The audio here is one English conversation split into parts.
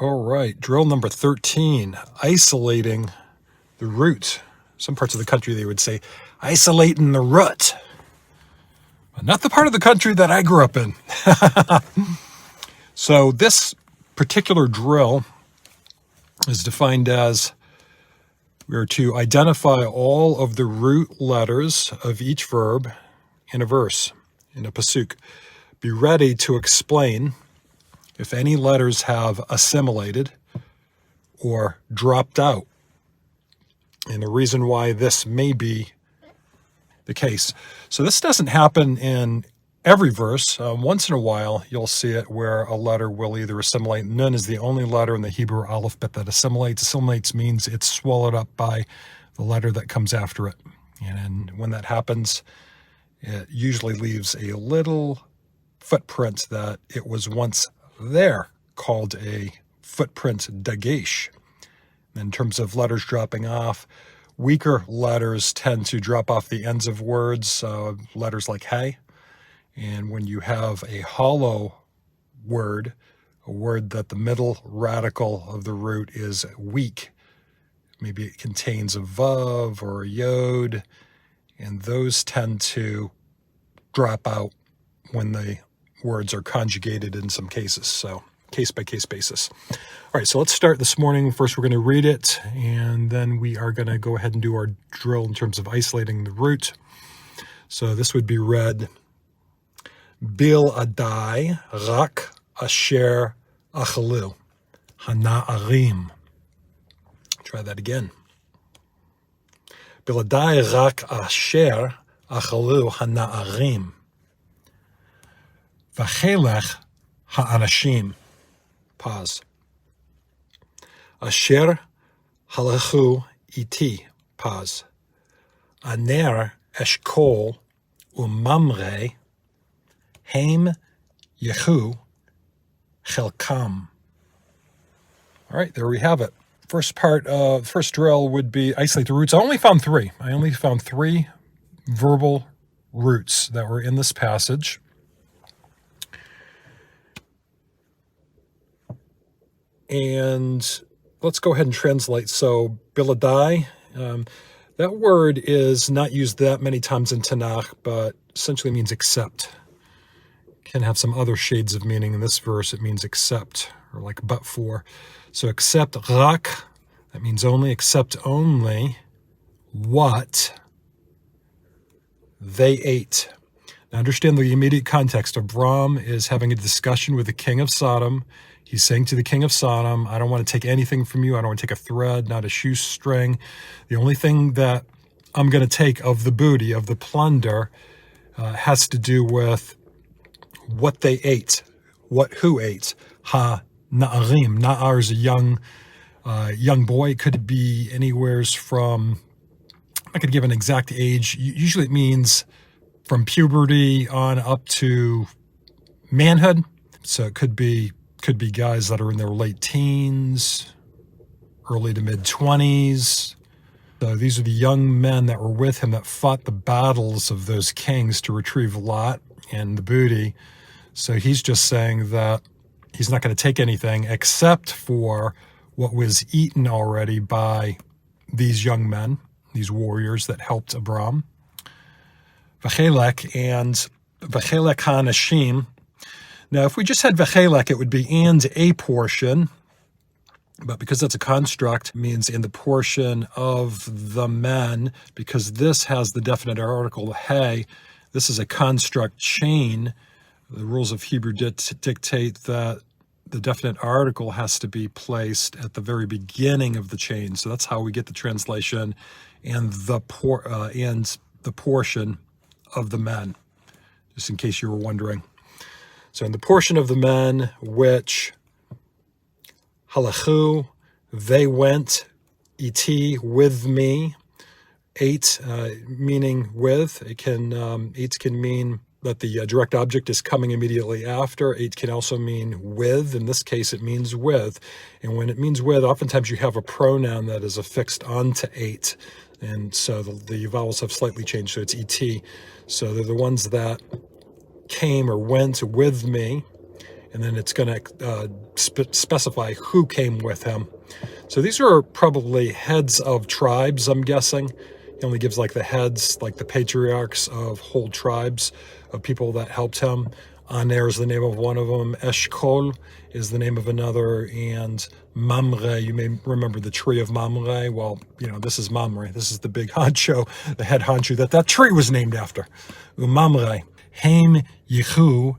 All right, drill number 13, isolating the root. Some parts of the country they would say, isolating the root. But not the part of the country that I grew up in. So this particular drill is defined as we are to identify all of the root letters of each verb in a verse, in a posuk. Be ready to explain if any letters have assimilated or dropped out, and the reason why this may be the case. So this doesn't happen in every verse. Once in a while, you'll see it where a letter will either assimilate. Nun is the only letter in the Hebrew alphabet that assimilates. Assimilates means it's swallowed up by the letter that comes after it. And when that happens, it usually leaves a little footprint that it was once there, called a footprint dagesh. In terms of letters dropping off, weaker letters tend to drop off the ends of words, letters like hey. And when you have a hollow word, a word that the middle radical of the root is weak, maybe it contains a vav or a yod, and those tend to drop out when the words are conjugated in some cases. So case-by-case basis. All right, so let's start this morning. First, we're going to read it, and then we are going to go ahead and do our drill in terms of isolating the root. So this would be read, Bil adai rak asher achalu hana'arim. Try that again. Bil adai rak asher achalu hana'arim. V'chelech ha'anashim. Pause. Asher halachu iti. Pause. Aner eshkol umamre Haim Yehu Chelkam. All right, there we have it. First drill would be isolate the roots. I only found three verbal roots that were in this passage. And let's go ahead and translate. So, biladai, that word is not used that many times in Tanakh, but essentially means except. Can have some other shades of meaning. In this verse, it means except, or like but for. So except rak, that means only, except only what they ate. Now understand the immediate context. Abram is having a discussion with the king of Sodom. He's saying to the king of Sodom, I don't want to take anything from you. I don't want to take a thread, not a shoestring. The only thing that I'm going to take of the booty, of the plunder, has to do with what they ate, who ate. Ha-na'arim. Na'ar is a young boy. It could be anywhere from, I could give an exact age. Usually it means from puberty on up to manhood. So it could be guys that are in their late teens, early to mid-20s. So these are the young men that were with him that fought the battles of those kings to retrieve Lot and the booty. So he's just saying that he's not going to take anything except for what was eaten already by these young men, these warriors that helped Abram. V'chelek and v'chelek ha'anashim. Now, if we just had v'chelek, it would be and a portion. But because that's a construct, it means in the portion of the men, because this has the definite article, hey, this is a construct chain. The rules of Hebrew dictate that the definite article has to be placed at the very beginning of the chain. So that's how we get the translation and the portion of the men, just in case you were wondering. So in the portion of the men which halachu, they went, iti, with me, ate, meaning with. It can, ate can mean that the direct object is coming immediately after. Ate can also mean with. In this case, it means with. And when it means with, oftentimes you have a pronoun that is affixed onto ate. And so the vowels have slightly changed, so it's et. So they're the ones that came or went with me. and then it's going to specify who came with him. So these are probably heads of tribes, I'm guessing. He only gives like the heads, like the patriarchs of whole tribes of people that helped him. Aner is the name of one of them. Eshkol is the name of another. And Mamre, you may remember the tree of Mamre. Well, this is Mamre. This is the big honcho, the head honcho that tree was named after. Mamre. Haim Yehu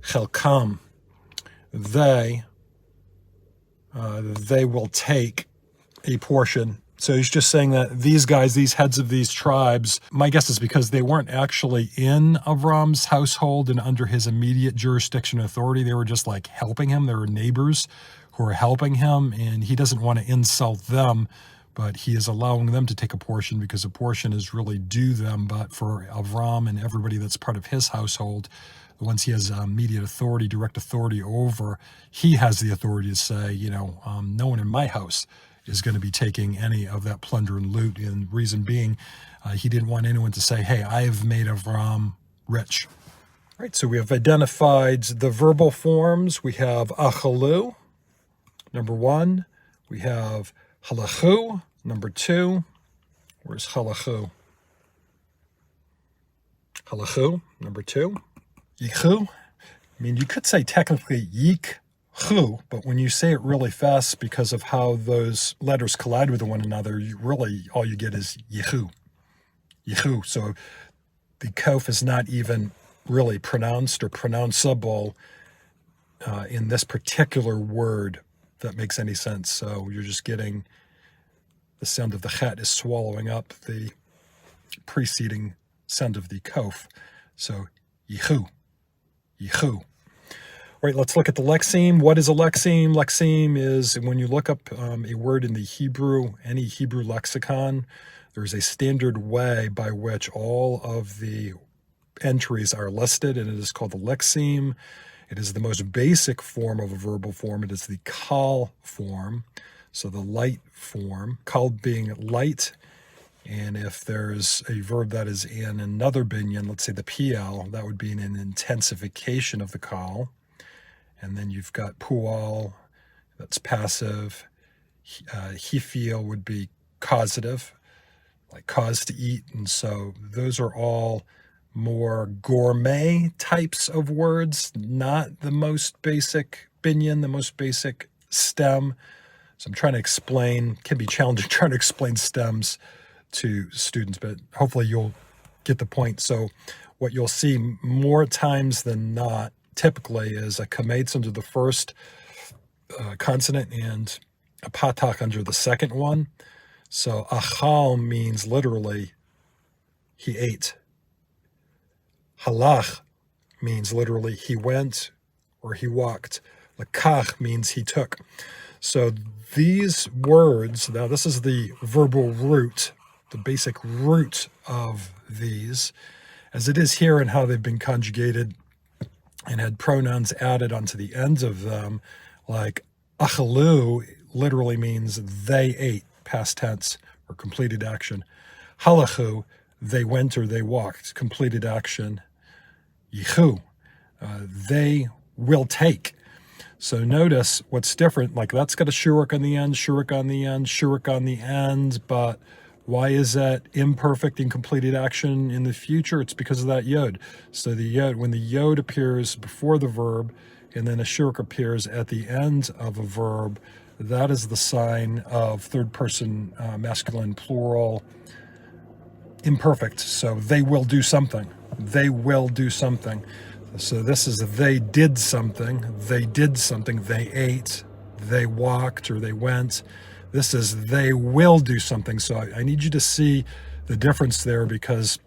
Chelkam. They will take a portion. So he's just saying that these guys, these heads of these tribes, my guess is because they weren't actually in Avram's household and under his immediate jurisdiction and authority. They were just like helping him. They were neighbors who are helping him, and he doesn't want to insult them, but he is allowing them to take a portion because a portion is really due them. But for Avram and everybody that's part of his household, the ones he has immediate authority, direct authority over, he has the authority to say, no one in my house is going to be taking any of that plunder and loot. And reason being, he didn't want anyone to say, hey, I've made Avram rich. All right, so we have identified the verbal forms. We have achalu, number 1. We have halachu, number 2. Where's halachu? Halachu, number 2. Yichu. I mean, you could say technically yik-hu, but when you say it really fast because of how those letters collide with one another, all you get is yichu. Yichu. So the kof is not even really pronounced or pronounceable in this particular word, if that makes any sense. So you're just getting the sound of the chet is swallowing up the preceding sound of the kof. So yichu. Yehu. All right, let's look at the lexeme. What is a lexeme? Lexeme is when you look up a word in the Hebrew, any Hebrew lexicon, there's a standard way by which all of the entries are listed, and it is called the lexeme. It is the most basic form of a verbal form. It is the kal form, so the light form. Kal being light. And if there's a verb that is in another binyan, let's say the PL, that would be an intensification of the kal. And then you've got pual, that's passive. Hifil would be causative, like cause to eat. And so those are all more gourmet types of words, not the most basic binyan, the most basic stem. So I'm trying to explain, can be challenging trying to explain stems to students, but hopefully you'll get the point. So what you'll see more times than not, typically, is a kametz under the first consonant and a patak under the second one. So achal means literally he ate. Halach means literally he went or he walked. Lakach means he took. So these words, now this is the verbal root, the basic root of these, as it is here and how they've been conjugated and had pronouns added onto the ends of them, like achalu literally means they ate, past tense, or completed action. Halachu, they went or they walked, completed action. Yichu, they will take. So notice what's different, like that's got a shuruk on the end, shuruk on the end, shuruk on the end, but why is that imperfect and completed action in the future? It's because of that yod. So the yod, when the yod appears before the verb and then a shuruk appears at the end of a verb, that is the sign of third person masculine plural imperfect. So they will do something. They will do something. So this is they did something. They did something. They ate. They walked or they went. This is they will do something. So I need you to see the difference there, because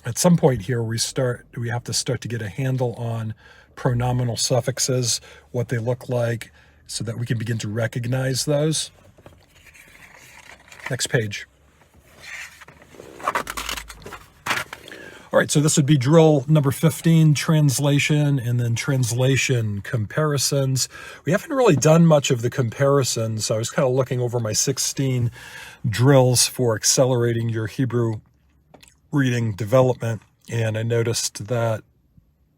at some point here we have to start to get a handle on pronominal suffixes, what they look like, so that we can begin to recognize those. Next page. All right, so this would be drill number 15, translation, and then translation comparisons. We haven't really done much of the comparisons. I was kind of looking over my 16 drills for accelerating your Hebrew reading development, and I noticed that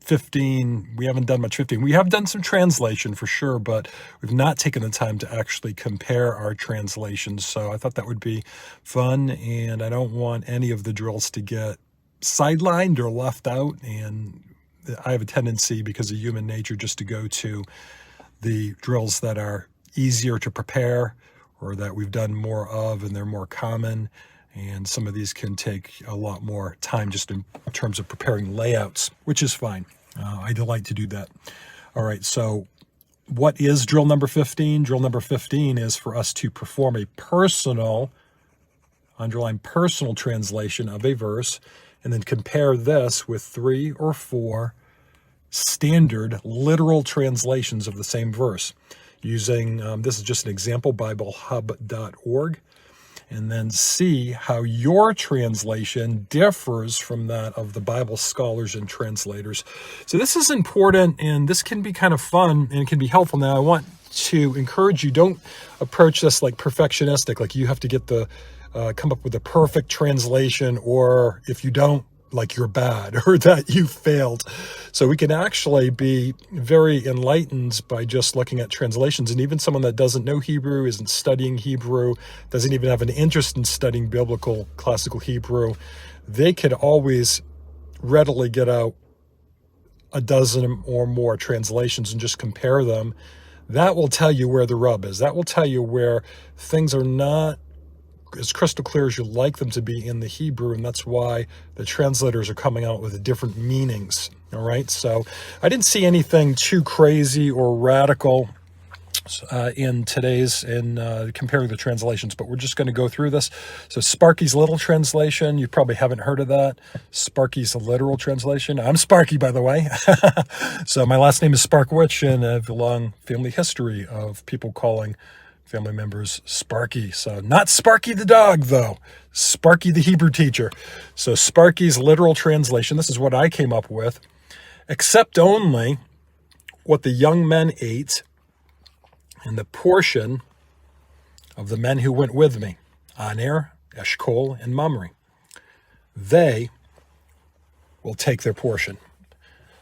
15, we haven't done much 15. We have done some translation for sure, but we've not taken the time to actually compare our translations. So I thought that would be fun, and I don't want any of the drills to get sidelined or left out. And I have a tendency, because of human nature, just to go to the drills that are easier to prepare or that we've done more of and they're more common. And some of these can take a lot more time just in terms of preparing layouts, which is fine. I delight to do that. All right, so what is drill number 15? Drill number 15 is for us to perform a personal, underline personal translation of a verse, and then compare this with 3 or 4 standard literal translations of the same verse using, this is just an example, BibleHub.org. And then see how your translation differs from that of the Bible scholars and translators. So this is important, and this can be kind of fun, and it can be helpful. Now, I want to encourage you, don't approach this like perfectionistic, like you have to get come up with a perfect translation, or if you don't, like you're bad or that you failed. So we can actually be very enlightened by just looking at translations. And even someone that doesn't know Hebrew, isn't studying Hebrew, doesn't even have an interest in studying biblical classical Hebrew, they could always readily get out a dozen or more translations and just compare them. That will tell you where the rub is. That will tell you where things are not as crystal clear as you like them to be in the Hebrew, and that's why the translators are coming out with different meanings. All right, so I didn't see anything too crazy or radical in comparing the translations, but we're just going to go through this. So Sparky's Little Translation, you probably haven't heard of that. Sparky's Literal Translation. I'm Sparky, by the way. So my last name is Sparkowich, and I have a long family history of people calling family members Sparky. So not Sparky the dog, though. Sparky the Hebrew teacher. So Sparky's Literal Translation, this is what I came up with. Except only what the young men ate and the portion of the men who went with me, Aner, Eshcol, and Mamre. They will take their portion.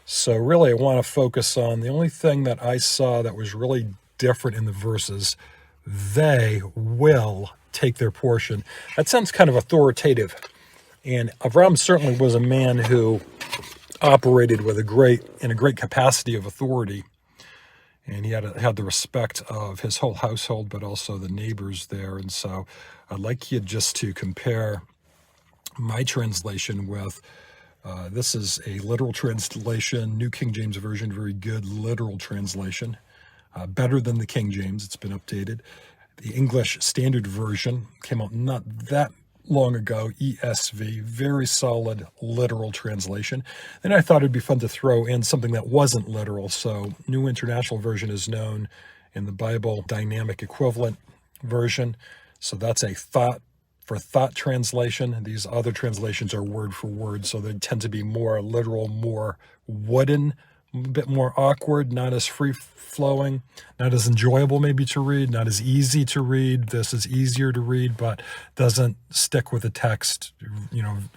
So really I want to focus on the only thing that I saw that was really different in the verses. They will take their portion. That sounds kind of authoritative. And Avram certainly was a man who operated with a great capacity of authority. And he had the respect of his whole household, but also the neighbors there. And so I'd like you just to compare my translation with, this is a literal translation, New King James Version, very good literal translation. Better than the King James, it's been updated. The English Standard Version came out not that long ago, ESV, very solid literal translation. Then I thought it'd be fun to throw in something that wasn't literal. So New International Version is known in the Bible Dynamic Equivalent Version. So that's a thought translation. These other translations are word for word, so they tend to be more literal, more wooden, a bit more awkward, not as free-flowing, not as enjoyable maybe to read, not as easy to read. This is easier to read, but doesn't stick with the text,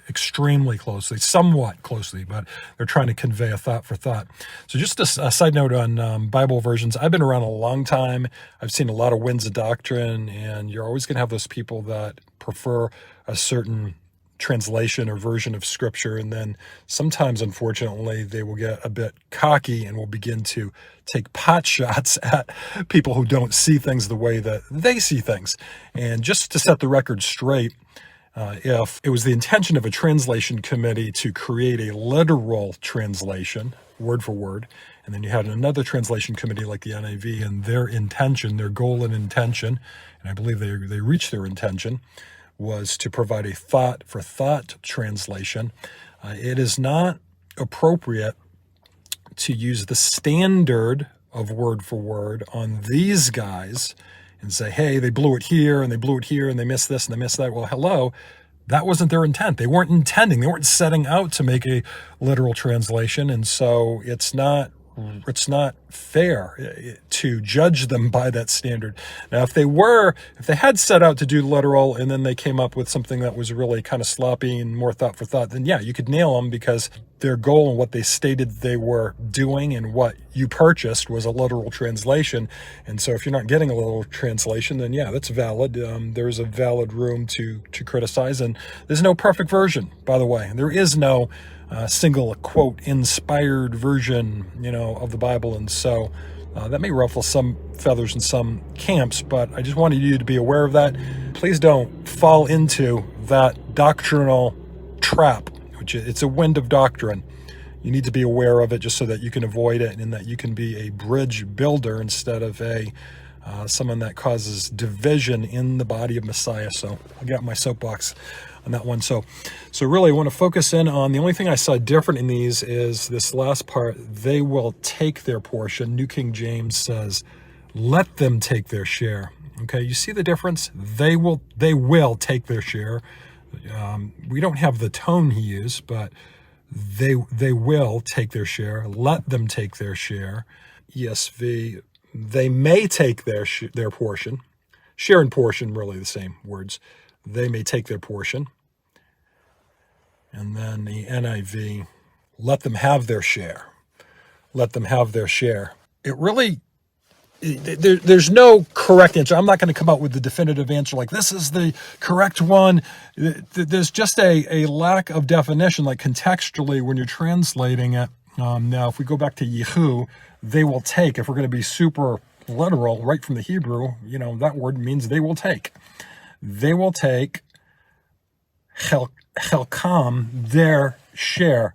extremely closely, somewhat closely, but they're trying to convey a thought for thought. So just a side note on Bible versions. I've been around a long time. I've seen a lot of winds of doctrine, and you're always going to have those people that prefer a certain translation or version of Scripture, and then sometimes, unfortunately, they will get a bit cocky and will begin to take pot shots at people who don't see things the way that they see things. And just to set the record straight, if it was the intention of a translation committee to create a literal translation, word for word, and then you had another translation committee like the NIV, and their intention, their goal and intention, and I believe they reached their intention, was to provide a thought for thought translation. It is not appropriate to use the standard of word for word on these guys and say, hey, they blew it here and they blew it here and they missed this and they missed that. Well, hello, that wasn't their intent. They weren't setting out to make a literal translation. And so it's not fair to judge them by that standard. Now, if they had set out to do literal and then they came up with something that was really kind of sloppy and more thought for thought, then yeah, you could nail them because their goal and what they stated they were doing and what you purchased was a literal translation. And so if you're not getting a literal translation, then yeah, that's valid. There's a valid room to criticize. And there's no perfect version, by the way. There is no single, quote, inspired version, of the Bible. And so that may ruffle some feathers in some camps, but I just wanted you to be aware of that. Please don't fall into that doctrinal trap, which it's a wind of doctrine. You need to be aware of it just so that you can avoid it and that you can be a bridge builder instead of someone that causes division in the body of Messiah. So I got my soapbox on that one. So really I want to focus in on the only thing I saw different in these is this last part. They will take their portion. New King James says, let them take their share. Okay, you see the difference? They will take their share. We don't have the tone he used, but they will take their share. Let them take their share. ESV, they may take their portion. Share and portion, really the same words. They may take their portion. And then the NIV, let them have their share. Let them have their share. It really, there's no correct answer. I'm not going to come out with the definitive answer like this is the correct one. There's just a lack of definition, like contextually when you're translating it. Now, if we go back to Yehu, they will take, if we're going to be super literal, right from the Hebrew, that word means they will take. They will take chelkam, their share.